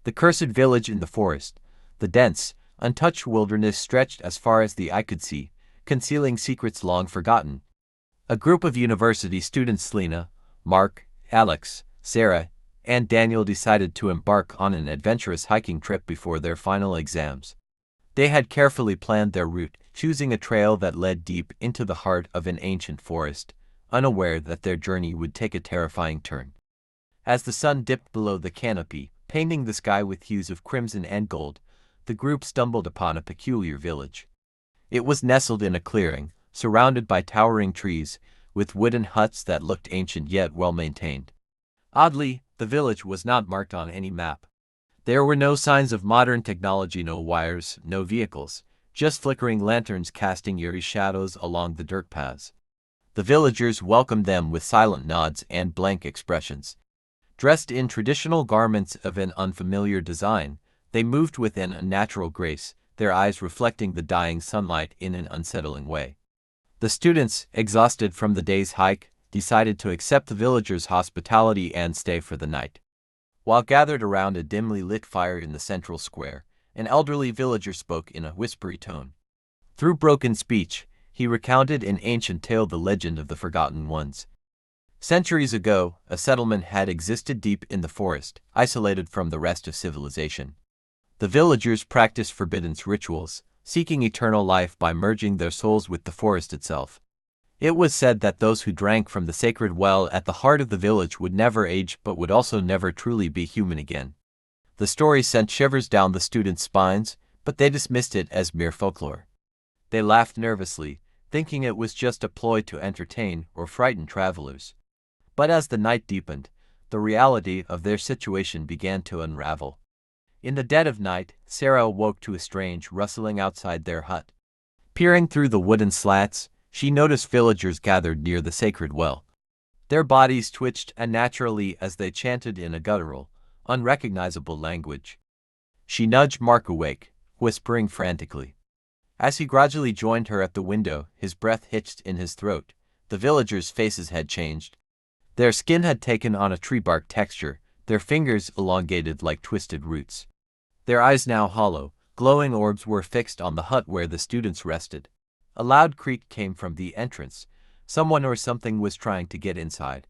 The cursed village in the forest. The dense, untouched wilderness stretched as far as the eye could see, concealing secrets long forgotten. A group of university students, Lena, Mark, Alex, Sarah, and Daniel, decided to embark on an adventurous hiking trip before their final exams. They had carefully planned their route, choosing a trail that led deep into the heart of an ancient forest, unaware that their journey would take a terrifying turn. As the sun dipped below the canopy, painting the sky with hues of crimson and gold, the group stumbled upon a peculiar village. It was nestled in a clearing, surrounded by towering trees, with wooden huts that looked ancient yet well-maintained. Oddly, the village was not marked on any map. There were no signs of modern technology, no wires, no vehicles, just flickering lanterns casting eerie shadows along the dirt paths. The villagers welcomed them with silent nods and blank expressions. Dressed in traditional garments of an unfamiliar design, they moved with an unnatural grace, their eyes reflecting the dying sunlight in an unsettling way. The students, exhausted from the day's hike, decided to accept the villagers' hospitality and stay for the night. While gathered around a dimly lit fire in the central square, an elderly villager spoke in a whispery tone. Through broken speech, he recounted an ancient tale, the legend of the Forgotten Ones. Centuries ago, a settlement had existed deep in the forest, isolated from the rest of civilization. The villagers practiced forbidden rituals, seeking eternal life by merging their souls with the forest itself. It was said that those who drank from the sacred well at the heart of the village would never age, but would also never truly be human again. The story sent shivers down the students' spines, but they dismissed it as mere folklore. They laughed nervously, thinking it was just a ploy to entertain or frighten travelers. But as the night deepened, the reality of their situation began to unravel. In the dead of night, Sarah awoke to a strange rustling outside their hut. Peering through the wooden slats, she noticed villagers gathered near the sacred well. Their bodies twitched unnaturally as they chanted in a guttural, unrecognizable language. She nudged Mark awake, whispering frantically. As he gradually joined her at the window, his breath hitched in his throat. The villagers' faces had changed. Their skin had taken on a tree bark texture, their fingers elongated like twisted roots. Their eyes now hollow, glowing orbs were fixed on the hut where the students rested. A loud creak came from the entrance. Someone or something was trying to get inside.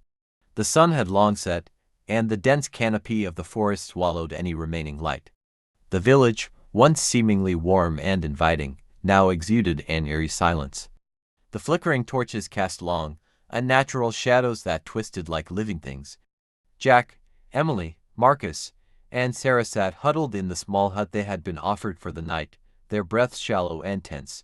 The sun had long set, and the dense canopy of the forest swallowed any remaining light. The village, once seemingly warm and inviting, now exuded an eerie silence. The flickering torches cast long, unnatural shadows that twisted like living things. Jack, Emily, Marcus, and Sarah sat huddled in the small hut they had been offered for the night, their breaths shallow and tense.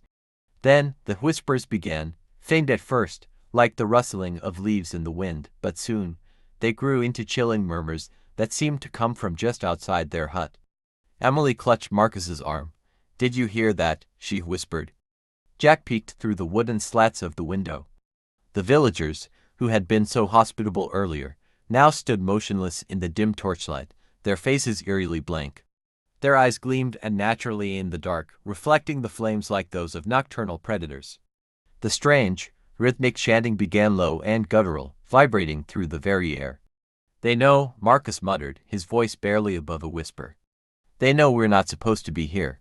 Then the whispers began, faint at first, like the rustling of leaves in the wind, but soon they grew into chilling murmurs that seemed to come from just outside their hut. Emily clutched Marcus's arm. "Did you hear that?" she whispered. Jack peeked through the wooden slats of the window. The villagers, who had been so hospitable earlier, now stood motionless in the dim torchlight, their faces eerily blank. Their eyes gleamed unnaturally in the dark, reflecting the flames like those of nocturnal predators. The strange, rhythmic chanting began low and guttural, vibrating through the very air. "They know," Marcus muttered, his voice barely above a whisper. "They know we're not supposed to be here."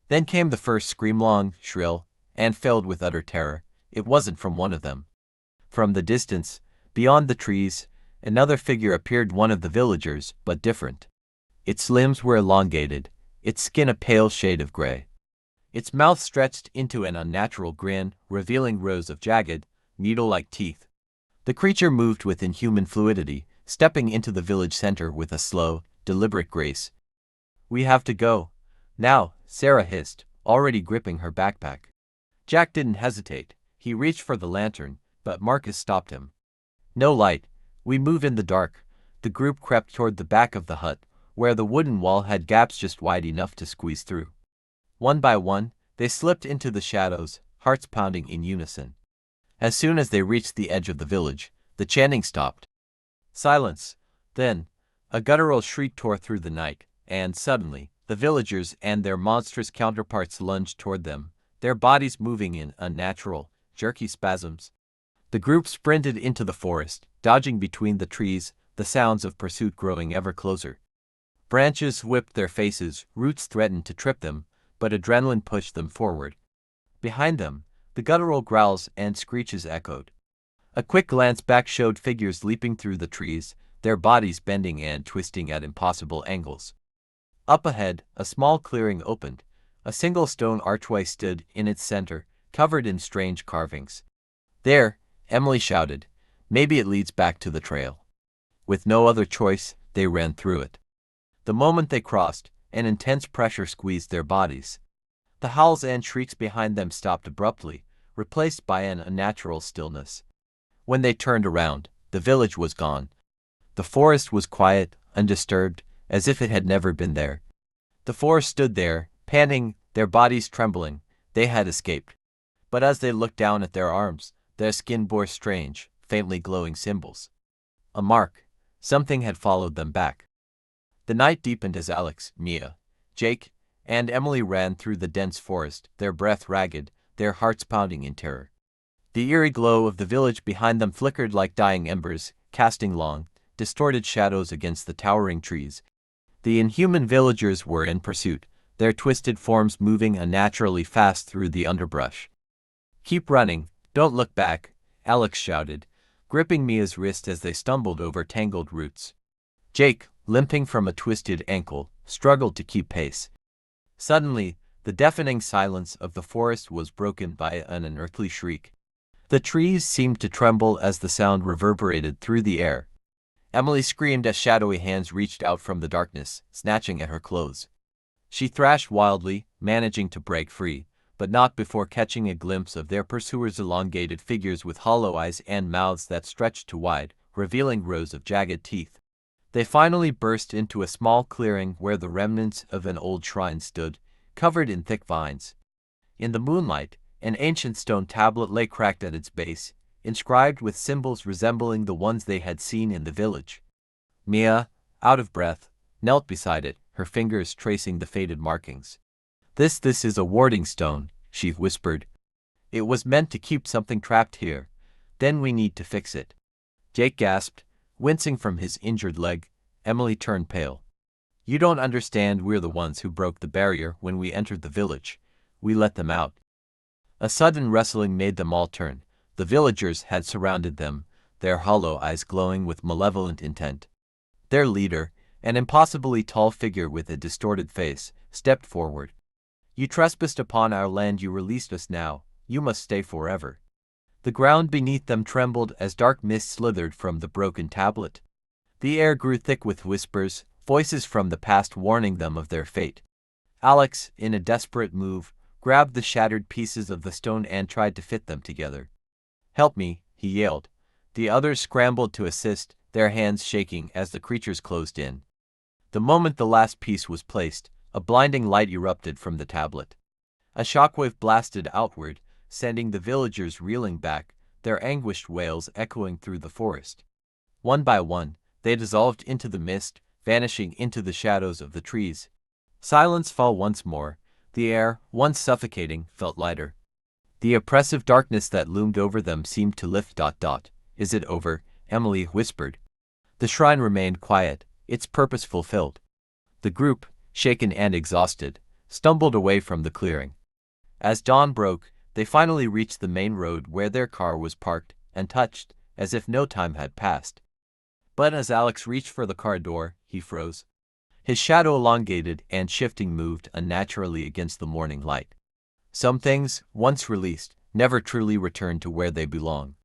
Then came the first scream, long, shrill, and filled with utter terror. It wasn't from one of them. From the distance, beyond the trees, another figure appeared, one of the villagers, but different. Its limbs were elongated, its skin a pale shade of gray. Its mouth stretched into an unnatural grin, revealing rows of jagged, needle-like teeth. The creature moved with inhuman fluidity, stepping into the village center with a slow, deliberate grace. "We have to go now," Sarah hissed, already gripping her backpack. Jack didn't hesitate. He reached for the lantern, but Marcus stopped him. "No light. We move in the dark." The group crept toward the back of the hut, where the wooden wall had gaps just wide enough to squeeze through. One by one, they slipped into the shadows, hearts pounding in unison. As soon as they reached the edge of the village, the chanting stopped. Silence. Then, a guttural shriek tore through the night, and suddenly, the villagers and their monstrous counterparts lunged toward them, their bodies moving in unnatural, jerky spasms. The group sprinted into the forest, dodging between the trees, the sounds of pursuit growing ever closer. Branches whipped their faces, roots threatened to trip them, but adrenaline pushed them forward. Behind them, the guttural growls and screeches echoed. A quick glance back showed figures leaping through the trees, their bodies bending and twisting at impossible angles. Up ahead, a small clearing opened. A single stone archway stood in its center, covered in strange carvings. "There," Emily shouted. "Maybe it leads back to the trail." With no other choice, they ran through it. The moment they crossed, an intense pressure squeezed their bodies. The howls and shrieks behind them stopped abruptly, replaced by an unnatural stillness. When they turned around, the village was gone. The forest was quiet, undisturbed, as if it had never been there. The four stood there, panting, their bodies trembling. They had escaped. But as they looked down at their arms, their skin bore strange, faintly glowing symbols. A mark. Something had followed them back. The night deepened as Alex, Mia, Jake, and Emily ran through the dense forest, their breath ragged, their hearts pounding in terror. The eerie glow of the village behind them flickered like dying embers, casting long, distorted shadows against the towering trees. The inhuman villagers were in pursuit, their twisted forms moving unnaturally fast through the underbrush. "Keep running, don't look back," Alex shouted, gripping Mia's wrist as they stumbled over tangled roots. Jake, limping from a twisted ankle, struggled to keep pace. Suddenly, the deafening silence of the forest was broken by an unearthly shriek. The trees seemed to tremble as the sound reverberated through the air. Emily screamed as shadowy hands reached out from the darkness, snatching at her clothes. She thrashed wildly, managing to break free, but not before catching a glimpse of their pursuers' elongated figures with hollow eyes and mouths that stretched to wide, revealing rows of jagged teeth. They finally burst into a small clearing where the remnants of an old shrine stood, covered in thick vines. In the moonlight, an ancient stone tablet lay cracked at its base, inscribed with symbols resembling the ones they had seen in the village. Mia, out of breath, knelt beside it, her fingers tracing the faded markings. This is a warding stone," she whispered. "It was meant to keep something trapped here. Then we need to fix it." Jake gasped, wincing from his injured leg. Emily turned pale. "You don't understand, we're the ones who broke the barrier when we entered the village. We let them out." A sudden rustling made them all turn. The villagers had surrounded them, their hollow eyes glowing with malevolent intent. Their leader, an impossibly tall figure with a distorted face, stepped forward. "You trespassed upon our land, you released us now, you must stay forever." The ground beneath them trembled as dark mist slithered from the broken tablet. The air grew thick with whispers, voices from the past warning them of their fate. Alex, in a desperate move, grabbed the shattered pieces of the stone and tried to fit them together. "Help me," he yelled. The others scrambled to assist, their hands shaking as the creatures closed in. The moment the last piece was placed, a blinding light erupted from the tablet. A shockwave blasted outward, sending the villagers reeling back, their anguished wails echoing through the forest. One by one, they dissolved into the mist, vanishing into the shadows of the trees. Silence fell once more. The air, once suffocating, felt lighter. The oppressive darkness that loomed over them seemed to lift. "Is it over?" Emily whispered. The shrine remained quiet, its purpose fulfilled. The group, shaken and exhausted, stumbled away from the clearing. As dawn broke, they finally reached the main road where their car was parked, and touched, as if no time had passed. But as Alex reached for the car door, he froze. His shadow elongated and shifting moved unnaturally against the morning light. Some things, once released, never truly returned to where they belong.